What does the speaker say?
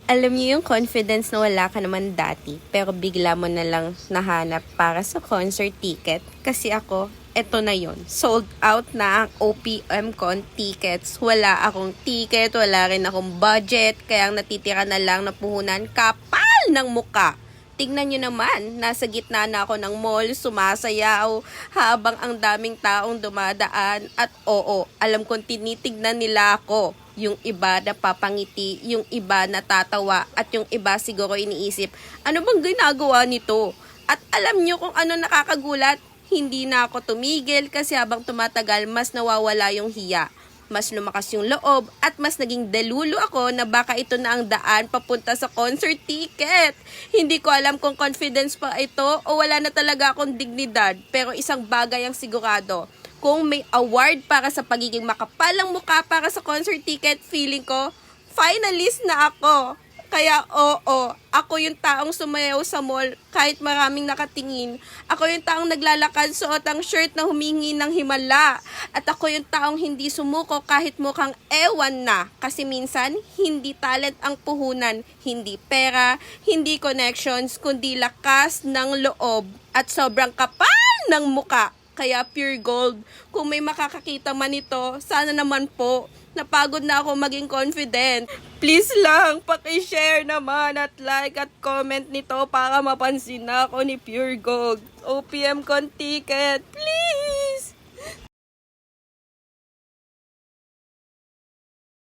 Alam niyo yung confidence na wala ka naman dati, pero bigla mo na lang nahanap para sa concert ticket? Kasi ako, eto na yon. Sold out na ang OPM Con tickets. Wala akong ticket, wala rin akong budget, kaya ang natitira na lang na puhunan, kapal ng muka. Tingnan nyo naman, nasa gitna na ako ng mall, sumasayaw, habang ang daming taong dumadaan. At oo, alam kong tinitignan nila ako. Yung iba napapangiti, yung iba natatawa, at yung iba siguro iniisip, ano bang ginagawa nito? At alam nyo kung ano nakakagulat? Hindi na ako tumigil kasi habang tumatagal, mas nawawala yung hiya. Mas lumakas yung loob at mas naging delulu ako na baka ito na ang daan papunta sa concert ticket. Hindi ko alam kung confidence pa ito o wala na talaga akong dignidad, pero isang bagay ang sigurado. Kung may award para sa pagiging makapalang mukha para sa concert ticket, feeling ko, finalist na ako. Kaya oo, ako yung taong sumayaw sa mall kahit maraming nakatingin. Ako yung taong naglalakad suot ang shirt na humingi ng himala. At ako yung taong hindi sumuko kahit mukhang ewan na. Kasi minsan, hindi talent ang puhunan, hindi pera, hindi connections, kundi lakas ng loob at sobrang kapal ng muka. Kaya pure gold. Kung may makakakita man ito, sana naman po. Napagod na ako maging confident. Please lang, paki-share naman at like at comment nito para mapansin na ako ni Pure Gold. OPM Con ticket, please!